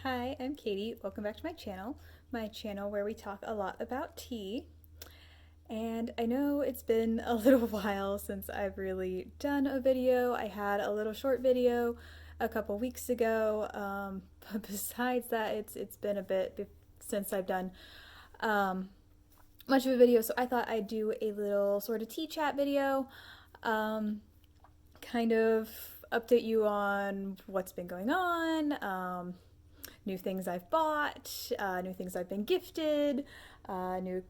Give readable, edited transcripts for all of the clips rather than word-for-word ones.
Hi, I'm Katie. Welcome back to my channel where we talk a lot about tea. And I know it's been a little while since I've really done a video. I had a little short video a couple weeks ago, but besides that, it's been a bit since I've done um, much of a video. So I thought I'd do a little sort of tea chat video, kind of update you on what's been going on. New things I've bought, new things I've been gifted, new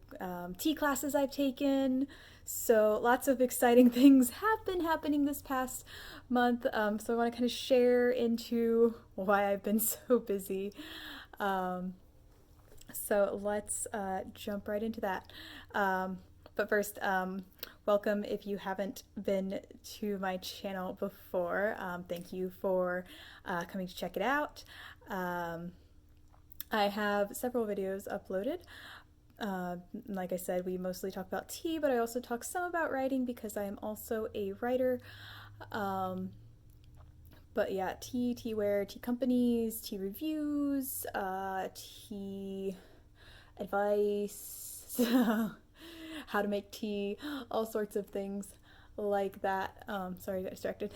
tea classes I've taken. So lots of exciting things have been happening this past month. So I want to kind of share into why I've been so busy. So let's jump right into that. But first, welcome if you haven't been to my channel before. Thank you for coming to check it out. I have several videos uploaded. Like I said, we mostly talk about tea, but I also talk some about writing because I am also a writer. But yeah, teaware, tea companies, tea reviews, tea advice, how to make tea, all sorts of things like that. Sorry, I got distracted.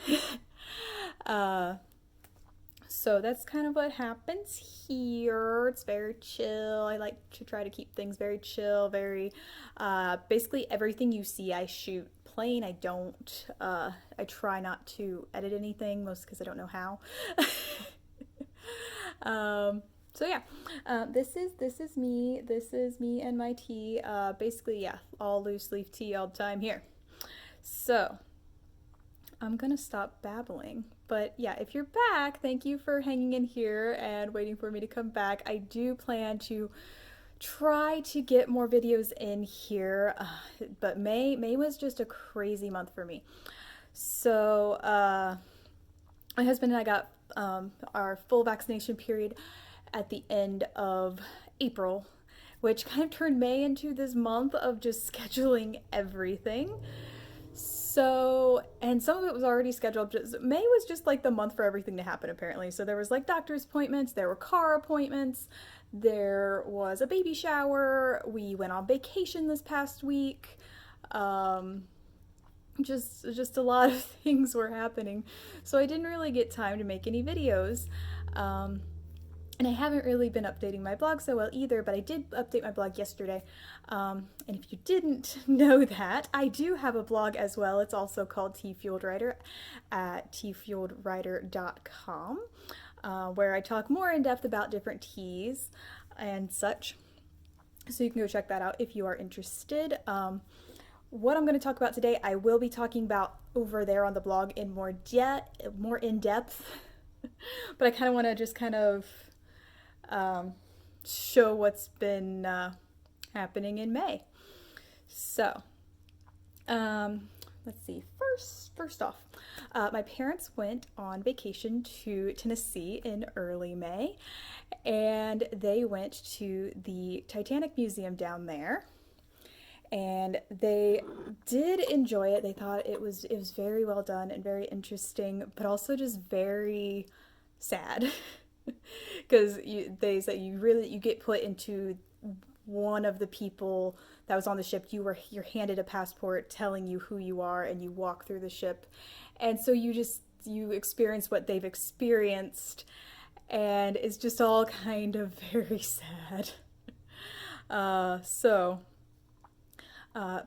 So that's kind of what happens here. It's very chill. I like to try to keep things very chill, very, basically everything you see I shoot plain. I don't, I try not to edit anything, mostly because I don't know how. So yeah, this is me and my tea. Basically, yeah, all loose leaf tea all the time here. So I'm gonna stop babbling. But yeah, if you're back, thank you for hanging in here and waiting for me to come back. I do plan to try to get more videos in here, but May was just a crazy month for me. So my husband and I got our full vaccination period at the end of April, which kind of turned May into this month of just scheduling everything. So, and some of it was already scheduled. May was just like the month for everything to happen, apparently. So there was like doctor's appointments, there were car appointments, there was a baby shower, we went on vacation this past week. Just a lot of things were happening. So I didn't really get time to make any videos. And I haven't really been updating my blog so well either, but I did update my blog yesterday. And if you didn't know that, I do have a blog as well. It's also called Tea Fueled Writer at teafueledwriter.com, where I talk more in depth about different teas and such. So you can go check that out if you are interested. What I'm going to talk about today, I will be talking about over there on the blog in more in depth. But I kind of want to just kind of show what's been happening in May. So, let's see. First off, my parents went on vacation to Tennessee in early May, and they went to the Titanic Museum down there. And they did enjoy it. They thought it was very well done and very interesting, but also just very sad. Because they said you get put into one of the people that was on the ship. You're handed a passport telling you who you are, and you walk through the ship, and so you experience what they've experienced, and it's just all kind of very sad.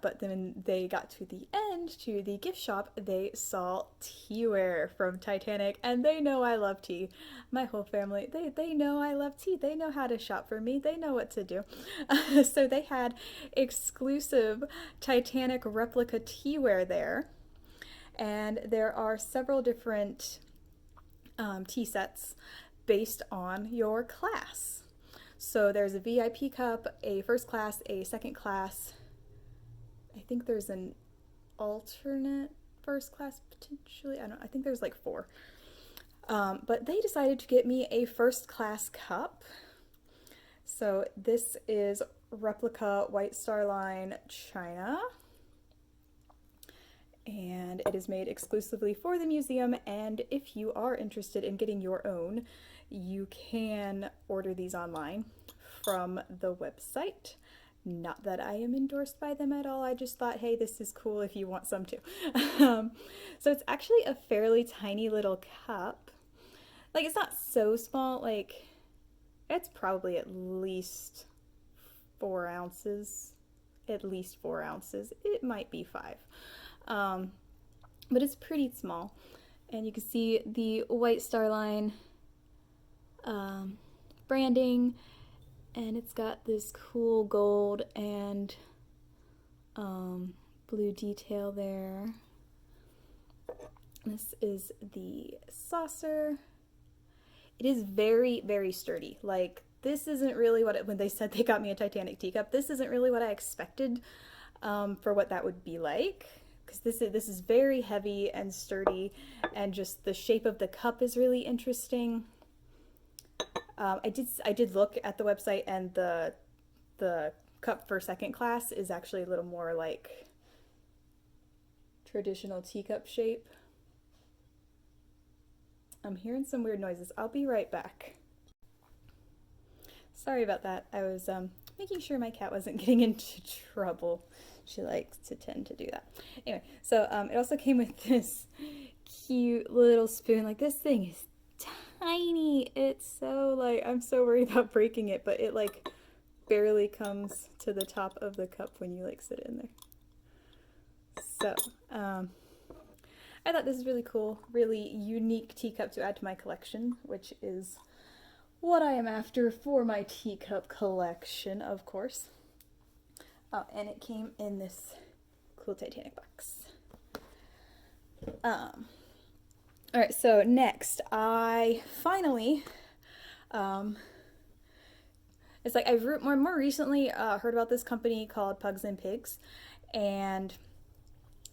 But then they got to the end, to the gift shop, they saw Teawear from Titanic, and they know I love tea. My whole family, they know I love tea. They know how to shop for me. They know what to do. So they had exclusive Titanic replica Teawear there, and there are several different tea sets based on your class. So there's a VIP cup, a first class, a second class. I think there's an alternate first class potentially. I think there's like 4. But they decided to get me a first class cup. So this is replica White Star Line china. And it is made exclusively for the museum. And if you are interested in getting your own, you can order these online from the website. Not that I am endorsed by them at all. I just thought, hey, this is cool if you want some too. So it's actually a fairly tiny little cup. Like, it's not so small. Like, it's probably at least 4 ounces. At least 4 ounces. It might be 5. But it's pretty small. And you can see the White Star Line branding, and it's got this cool gold and blue detail there. This is the saucer. It is very, very sturdy. Like, this isn't really what when they said they got me a Titanic teacup, this isn't really what I expected for what that would be like. Because this is very heavy and sturdy, and just the shape of the cup is really interesting. I did look at the website, and the cup for second class is actually a little more like traditional teacup shape. I'm hearing some weird noises. I'll be right back. Sorry about that. I was making sure my cat wasn't getting into trouble. She likes to tend to do that. Anyway, so it also came with this cute little spoon. Like, this thing is tiny. It's so, like, I'm so worried about breaking it, but it like barely comes to the top of the cup when you like sit in there. So I thought this is really cool, really unique teacup to add to my collection, which is what I am after for my teacup collection, of course. Oh, and it came in this cool Titanic box. All right, so next, I finally, it's like I've more recently heard about this company called Pugs and Pigs, and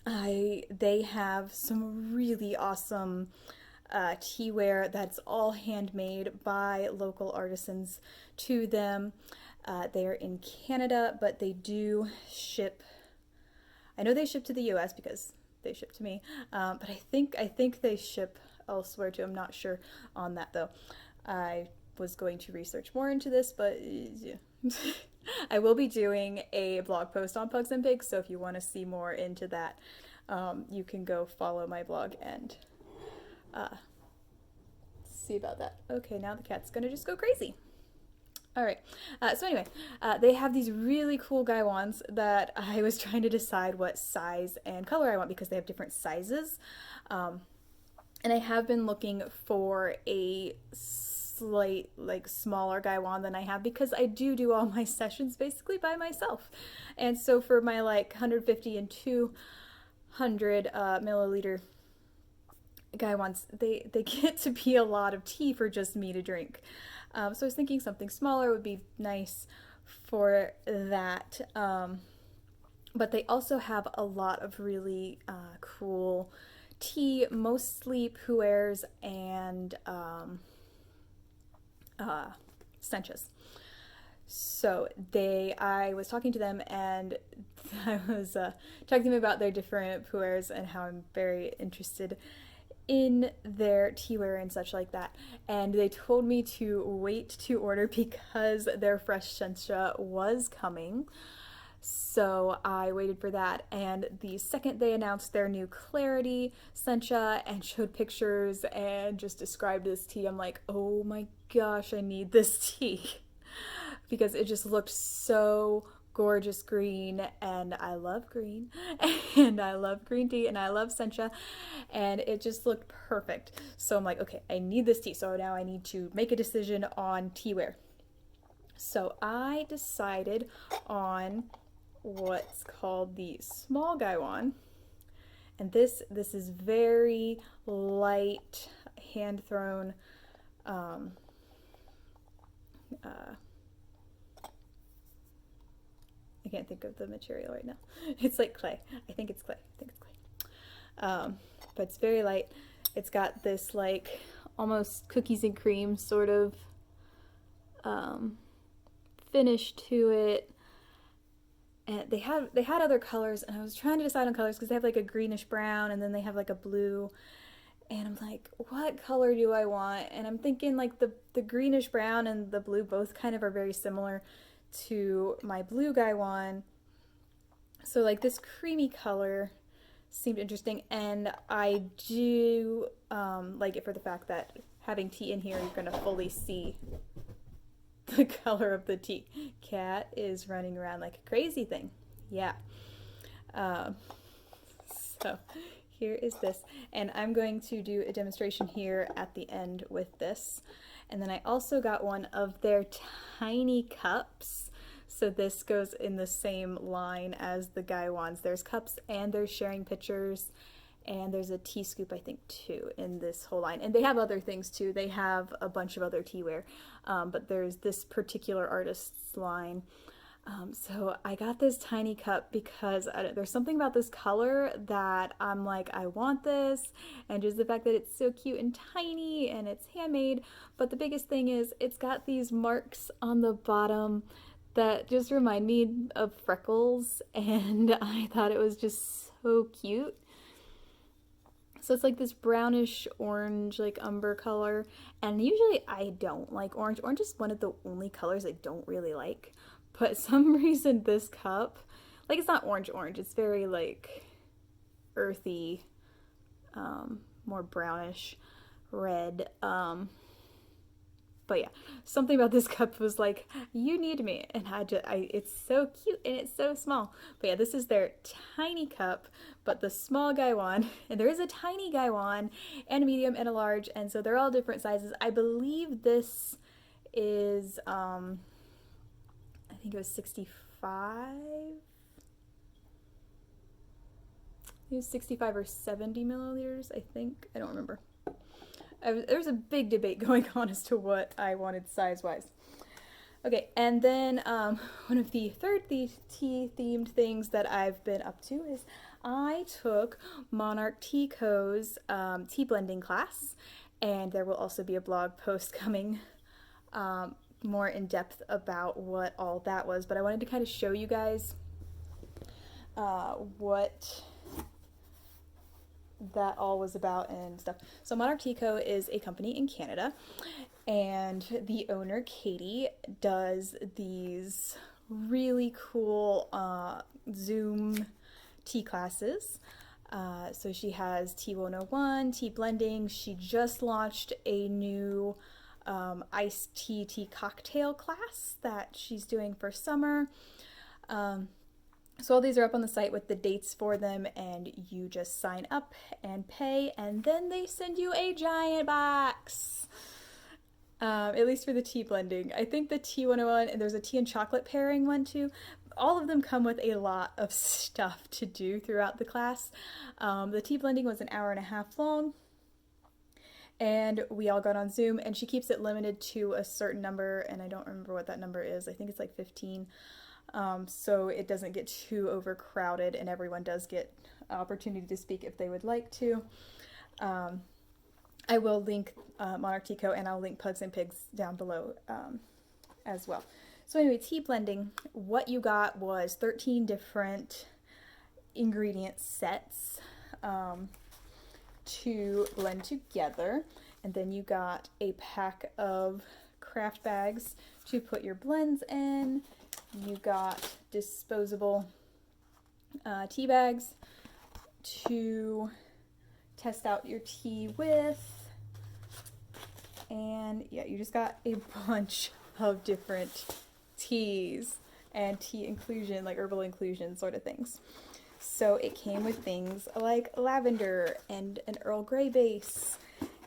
they have some really awesome teaware that's all handmade by local artisans to them. They're in Canada, but they do ship. I know they ship to the US because they ship to me, but I think they ship elsewhere too. I'm not sure on that though. I was going to research more into this, but yeah. I will be doing a blog post on Pugs and Pigs, so if you want to see more into that, you can go follow my blog and see about that. Okay, now the cat's gonna just go crazy. All right, so anyway, they have these really cool gaiwans that I was trying to decide what size and color I want because they have different sizes. And I have been looking for a slight, like, smaller gaiwan than I have because I do all my sessions basically by myself. And so for my, like, 150 and 200 milliliter gaiwans, they get to be a lot of tea for just me to drink. So I was thinking something smaller would be nice for that. But they also have a lot of really cool tea, mostly pu'ers and senchas. So I was talking to them, and I was talking to them about their different pu'ers and how I'm very interested in their teaware and such like that. And they told me to wait to order because their fresh sencha was coming. So I waited for that, and the second they announced their new Clarity sencha and showed pictures and just described this tea, I'm like, oh my gosh, I need this tea. Because it just looked so gorgeous green, and I love green, and I love green tea, and I love sencha, and it just looked perfect. So I'm like, okay, I need this tea. So now I need to make a decision on teaware. So I decided on what's called the small gaiwan, and this is very light, hand thrown. I can't think of the material right now. It's like clay. I think it's clay. But it's very light. It's got this like almost cookies and cream sort of finish to it. And they had other colors, and I was trying to decide on colors because they have like a greenish brown, and then they have like a blue, and I'm like, what color do I want? And I'm thinking like the greenish brown and the blue both kind of are very similar to my blue guy one. So like this creamy color seemed interesting, and I do like it for the fact that having tea in here, you're gonna fully see the color of the tea. Cat is running around like a crazy thing. Yeah. Um, so here is this, and I'm going to do a demonstration here at the end with this. And then I also got one of their tiny cups. So this goes in the same line as the Guy wands. There's cups and there's sharing pictures, and there's a tea scoop, I think, too, in this whole line. And they have other things too. They have a bunch of other teaware, but there's this particular artist's line. So I got this tiny cup because there's something about this color that I'm like, I want this, and just the fact that it's so cute and tiny and it's handmade. But the biggest thing is it's got these marks on the bottom that just remind me of freckles, and I thought it was just so cute. So it's like this brownish orange, like umber color, and usually I don't like orange. Orange is one of the only colors I don't really like, but some reason this cup, like, it's not orange orange, it's very like earthy, more brownish red. But yeah, something about this cup was like, you need me, and it's so cute and it's so small. But yeah, this is their tiny cup, but the small Guy wand, and there is a tiny Guy wand, and a medium and a large, and so they're all different sizes. I believe this is, I think it was 65. It was 65 or 70 milliliters, I think. I don't remember. There was a big debate going on as to what I wanted size-wise. Okay, and then one of the third tea-themed things that I've been up to is I took Monarch Tea Co.'s tea blending class, and there will also be a blog post coming more in depth about what all that was, but I wanted to kind of show you guys what that all was about and stuff. So Monarch Tea Co. is a company in Canada, and the owner, Katie, does these really cool Zoom tea classes. So she has Tea 101, tea blending. She just launched a new iced tea cocktail class that she's doing for summer. So all these are up on the site with the dates for them, and you just sign up and pay, and then they send you a giant box. At least for the tea blending. I think the Tea 101, and there's a tea and chocolate pairing one too. All of them come with a lot of stuff to do throughout the class. The tea blending was an hour and a half long, and we all got on Zoom, and she keeps it limited to a certain number, and I don't remember what that number is. I think it's like 15. So it doesn't get too overcrowded, and everyone does get opportunity to speak if they would like to. I will link Monarch Tea Co., and I'll link Pugs and Pigs down below as well. So anyway, tea blending, what you got was 13 different ingredient sets to blend together, and then you got a pack of craft bags to put your blends in. You got disposable tea bags to test out your tea with, and yeah, you just got a bunch of different teas and tea inclusion, like herbal inclusion sort of things. So it came with things like lavender and an Earl Grey base,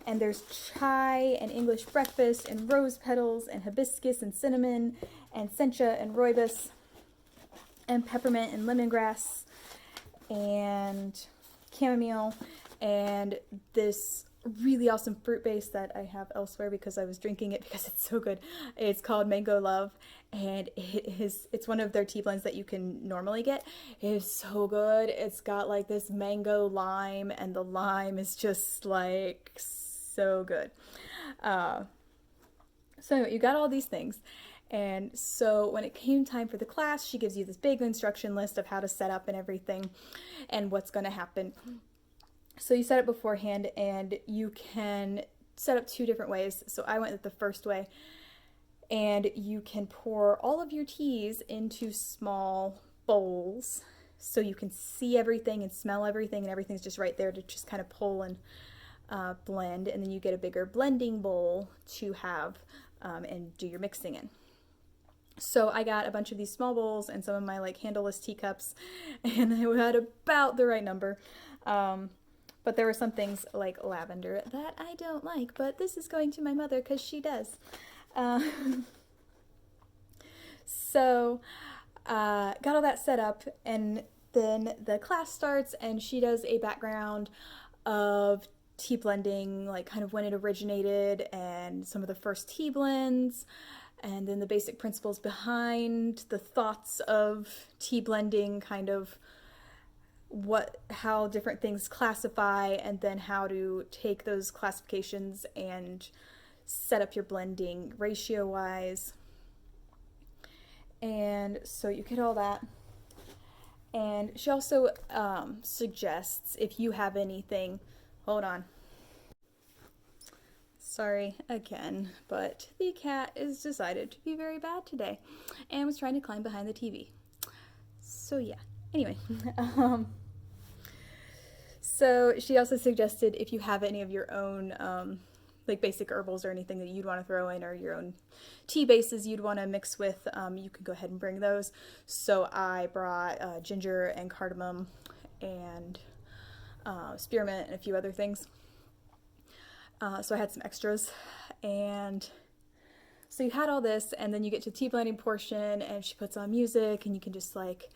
and there's chai and English breakfast and rose petals and hibiscus and cinnamon and sencha and rooibos and peppermint and lemongrass and chamomile, and this really awesome fruit base that I have elsewhere because I was drinking it because it's so good. It's called Mango Love, and it's one of their tea blends that you can normally get. It is so good. It's got like this mango lime, and the lime is just like so good. So anyway, you got all these things. And so when it came time for the class, she gives you this big instruction list of how to set up and everything and what's going to happen. So you set it beforehand, and you can set up two different ways. So I went with the first way, and you can pour all of your teas into small bowls so you can see everything and smell everything, and everything's just right there to just kind of pull and blend. And then you get a bigger blending bowl to have and do your mixing in. So I got a bunch of these small bowls and some of my like handleless teacups, and I had about the right number. But there were some things like lavender that I don't like, but this is going to my mother because she does. So got all that set up, and then the class starts, and she does a background of tea blending, like kind of when it originated and some of the first tea blends, and then the basic principles behind the thoughts of tea blending, kind of how different things classify, and then how to take those classifications and set up your blending ratio wise. And so you get all that. And she also suggests, if you have anything, hold on. Sorry again, but the cat has decided to be very bad today and was trying to climb behind the TV. So yeah, anyway. So she also suggested, if you have any of your own like basic herbals or anything that you'd want to throw in, or your own tea bases you'd want to mix with, you can go ahead and bring those. So I brought ginger and cardamom and spearmint and a few other things. So I had some extras, and so you had all this, and then you get to the tea blending portion, and she puts on music, and you can just like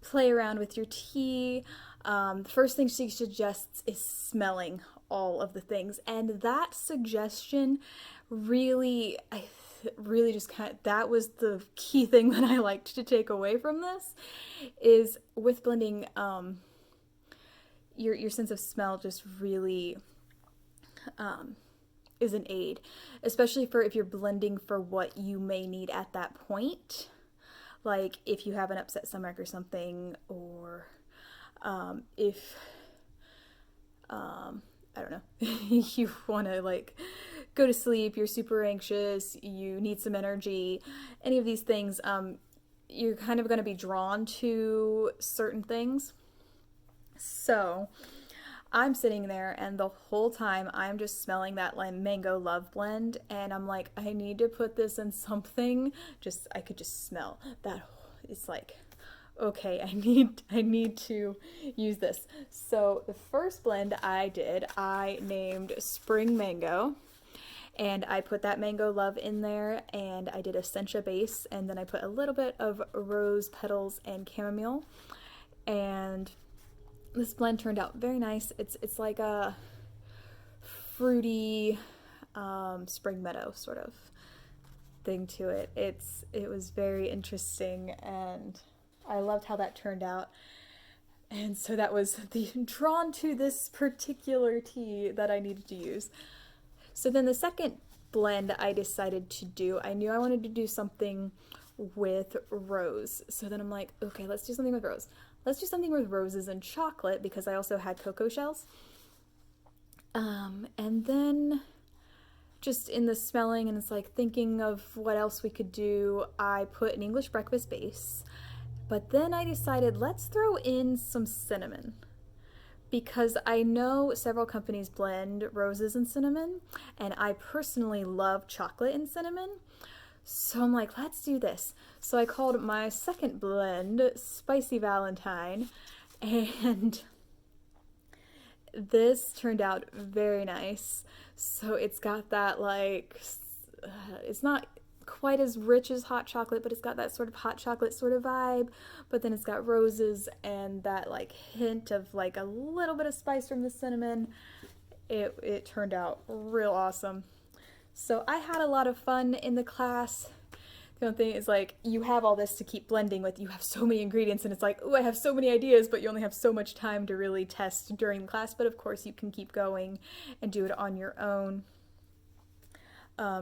play around with your tea. The first thing she suggests is smelling all of the things, and that suggestion really, really just that was the key thing that I liked to take away from this, is with blending, your sense of smell just really is an aid, especially for if you're blending for what you may need at that point, like if you have an upset stomach or something, or if I don't know, you want to like go to sleep, you're super anxious, you need some energy, any of these things, you're kind of going to be drawn to certain things. So I'm sitting there, and the whole time I'm just smelling that like mango love blend, and I'm like, I need to put this in something. I could just smell that. It's like, okay, I need to use this. So the first blend I named Spring Mango, and I put that mango love in there, and I did a sencha base, and then I put a little bit of rose petals and chamomile, and this blend turned out very nice. It's like a fruity spring meadow sort of thing to it. It was very interesting, and I loved how that turned out. And so that was drawn to this particular tea that I needed to use. So then the second blend I decided to do, I knew I wanted to do something with rose. So then I'm like, okay, let's do something with rose. Let's do something with roses and chocolate, because I also had cocoa shells. And then just in the smelling, and it's like thinking of what else we could do, I put an English breakfast base, but then I decided let's throw in some cinnamon, because I know several companies blend roses and cinnamon, and I personally love chocolate and cinnamon. So I'm like, let's do this. So I called my second blend Spicy Valentine, and this turned out very nice. So it's got that like, it's not quite as rich as hot chocolate, but it's got that sort of hot chocolate sort of vibe, but then it's got roses and that like hint of like a little bit of spice from the cinnamon. It turned out real awesome. So I had a lot of fun in the class. The only thing is, like, you have all this to keep blending with. You have so many ingredients, and it's like, oh, I have so many ideas, but you only have so much time to really test during the class. But of course, you can keep going and do it on your own.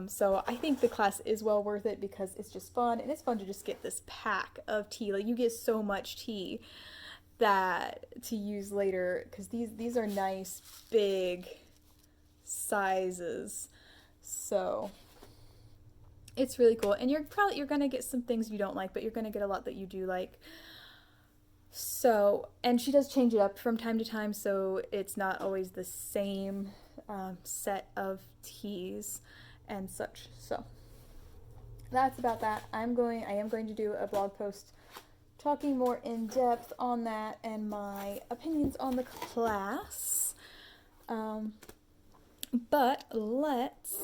So I think the class is well worth it, because it's just fun, and it's fun to just get this pack of tea. Like, you get so much tea, that to use later because these are nice big sizes. So it's really cool. And you're gonna get some things you don't like, but you're gonna get a lot that you do like. So, and she does change it up from time to time, so it's not always the same set of teas and such. So that's about that. I am going to do a blog post talking more in depth on that and my opinions on the class. But let's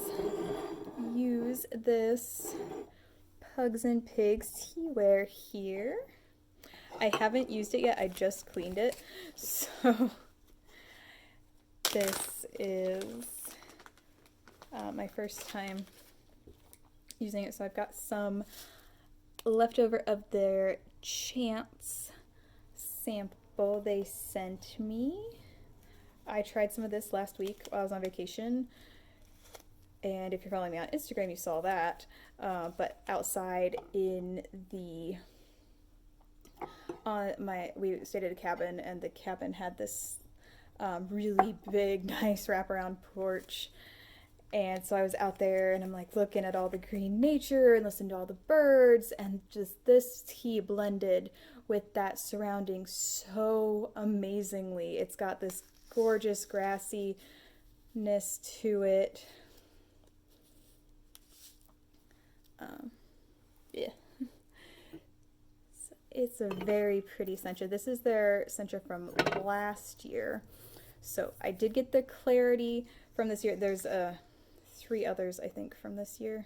use this Pugs and Pigs Teawear here. I haven't used it yet, I just cleaned it. So this is my first time using it. So I've got some leftover of their Chance sample they sent me. I tried some of this last week while I was on vacation, and if you're following me on Instagram you saw that, but outside in the we stayed at a cabin, and the cabin had this really big nice wraparound porch. And so I was out there and I'm like looking at all the green nature and listening to all the birds, and just this tea blended with that surrounding so amazingly. It's got this gorgeous grassiness to it. Yeah. So it's a very pretty sencha. This is their sencha from last year. So I did get the clarity from this year. There's 3 others, I think, from this year.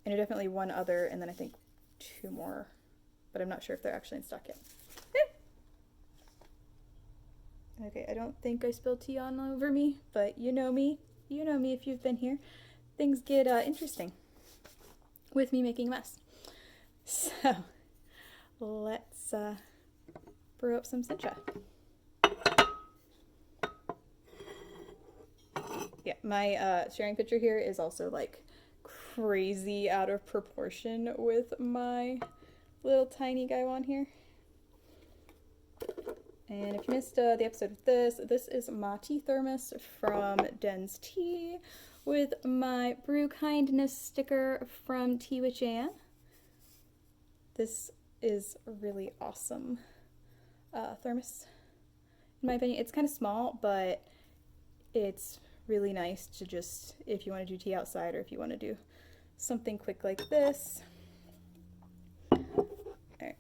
And definitely 1 other, and then I think 2 more. But I'm not sure if they're actually in stock yet. Okay, I don't think I spilled tea all over me, but you know me. You know me if you've been here. Things get interesting with me making a mess. So, let's brew up some sencha. Yeah, my sharing picture here is also like crazy out of proportion with my little tiny guy on here. And if you missed the episode of this is my tea thermos from Den's Tea with my Brew Kindness sticker from Tea with Jan. This is a really awesome thermos, in my opinion. It's kind of small, but it's really nice to just, if you want to do tea outside or if you want to do something quick like this. Alright,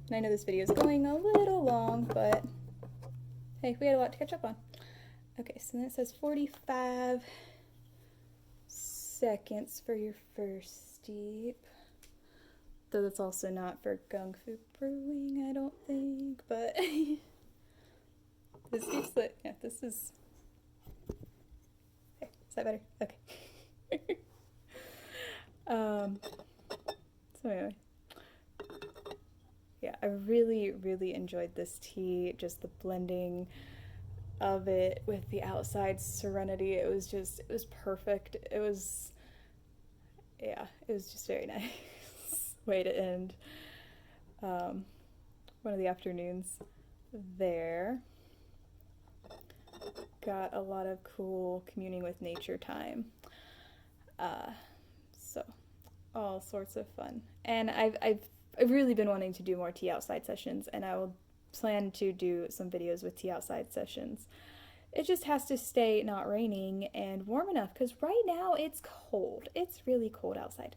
and I know this video is going a little long, but hey, we had a lot to catch up on. Okay, so then it says 45 seconds for your first steep. Though that's also not for Gung Fu Brewing, I don't think, but this steeps lit. Yeah, this is... Okay, is that better? Okay. So anyway. Yeah, I really, really enjoyed this tea, just the blending of it with the outside serenity. It was perfect. It was just very nice way to end one of the afternoons there. Got a lot of cool communing with nature time. So all sorts of fun. And I've really been wanting to do more tea outside sessions, and I will plan to do some videos with tea outside sessions. It just has to stay not raining and warm enough, because right now it's cold. It's really cold outside.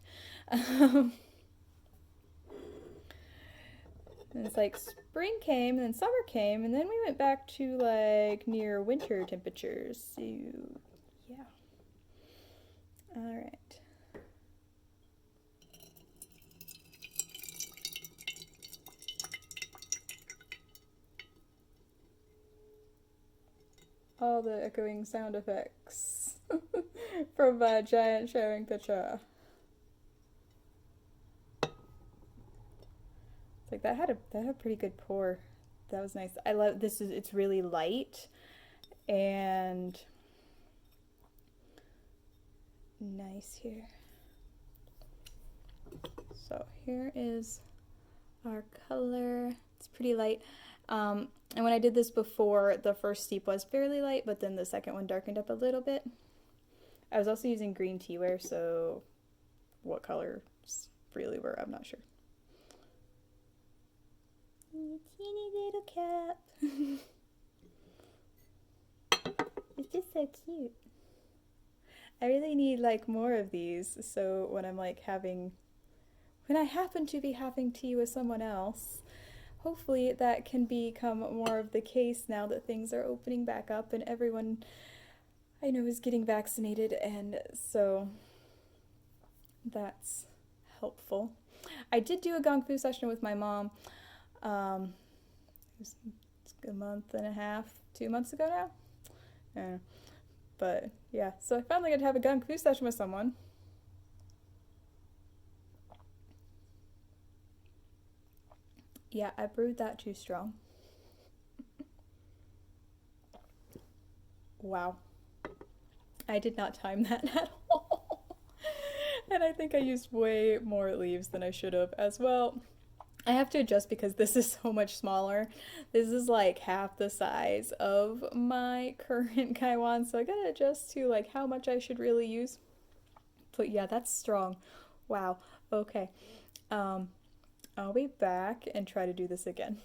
And it's like spring came and then summer came, and then we went back to like near winter temperatures. So yeah. All right. All the echoing sound effects from my giant sharing picture. It's like that had a pretty good pour. That was nice. I love this. It's really light and nice here. So here is our color. It's pretty light. And when I did this before, the first steep was fairly light, but then the second one darkened up a little bit. I was also using green Teawear, so what colors really were, I'm not sure. Teeny little cap. It's just so cute. I really need like more of these, so when I'm like when I happen to be having tea with someone else, hopefully that can become more of the case now that things are opening back up and everyone I know is getting vaccinated, and so that's helpful. I did do a Gong Fu session with my mom. It was a month and a half, 2 months ago now. Yeah. But yeah, so I finally got to have a Gong Fu session with someone. Yeah, I brewed that too strong. Wow. I did not time that at all. And I think I used way more leaves than I should have as well. I have to adjust because this is so much smaller. This is like half the size of my current Kaiwan, so I gotta adjust to like how much I should really use. But yeah, that's strong. Wow. Okay. I'll be back and try to do this again.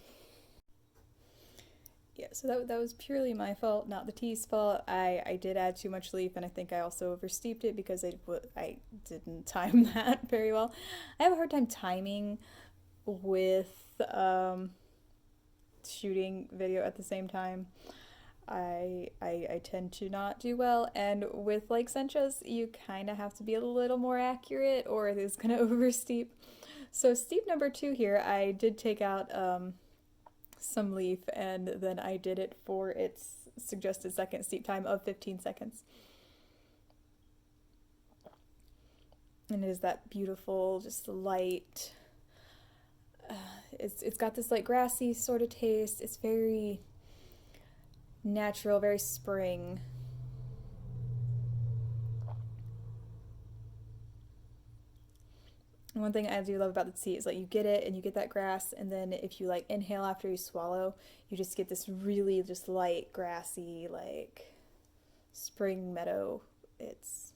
Yeah, so that was purely my fault, not the tea's fault. I did add too much leaf, and I think I also oversteeped it because I didn't time that very well. I have a hard time timing with shooting video at the same time. I tend to not do well, and with like senchas, you kind of have to be a little more accurate or it is going to oversteep. So steep number 2 here, I did take out some leaf, and then I did it for its suggested second steep time of 15 seconds. And it is that beautiful, just light, it's got this like grassy sort of taste. It's very natural, very spring. And one thing I do love about the tea is like you get it and you get that grass, and then if you like inhale after you swallow, you just get this really just light, grassy, like spring meadow. It's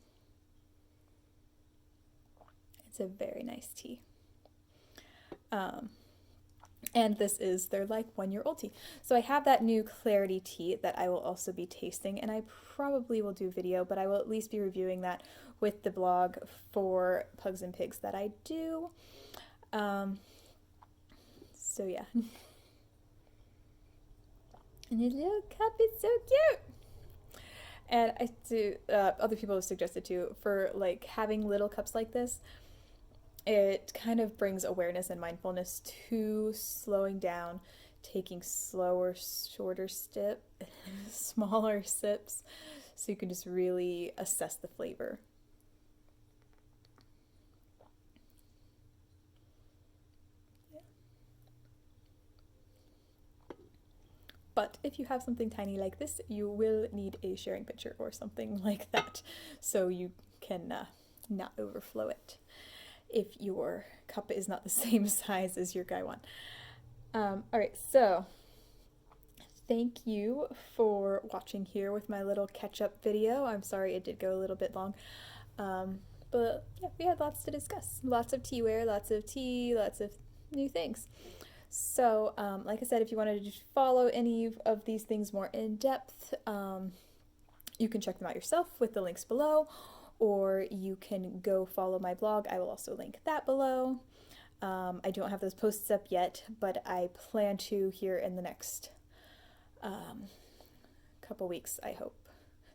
a very nice tea. And this is their like 1-year-old tea. So I have that new Clarity tea that I will also be tasting, and I probably will do video, but I will at least be reviewing that with the blog for Pugs and Pigs that I do. So yeah. And his little cup is so cute. And I do, other people have suggested too, for like having little cups like this, it kind of brings awareness and mindfulness to slowing down, taking slower, shorter smaller sips, so you can just really assess the flavor. But if you have something tiny like this, you will need a sharing pitcher or something like that, so you can not overflow it if your cup is not the same size as your Gaiwan. Alright, so thank you for watching here with my little catch-up video. I'm sorry it did go a little bit long. But yeah, we had lots to discuss. Lots of teaware, lots of tea, lots of new things. So, like I said, if you wanted to follow any of these things more in depth, you can check them out yourself with the links below, or you can go follow my blog. I will also link that below. I don't have those posts up yet, but I plan to here in the next couple weeks, I hope.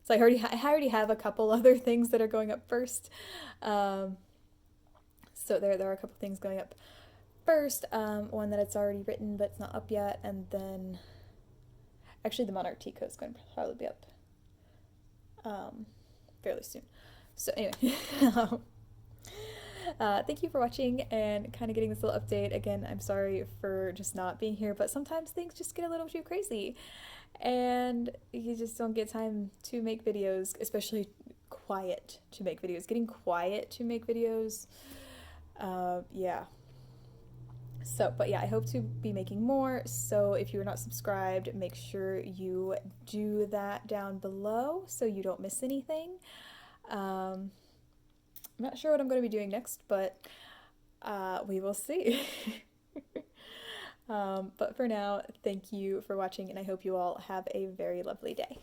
So I already have a couple other things that are going up first. So there are a couple things going up first. One that it's already written but it's not up yet, and then actually the Monarch Tea Coat is going to probably be up fairly soon. So anyway, thank you for watching and kind of getting this little update. Again, I'm sorry for just not being here, but sometimes things just get a little too crazy and you just don't get time to make videos, especially quiet to make videos. Getting quiet to make videos, yeah. So, but yeah, I hope to be making more. So if you're not subscribed, make sure you do that down below so you don't miss anything. I'm not sure what I'm going to be doing next, but we will see. But for now, thank you for watching, and I hope you all have a very lovely day.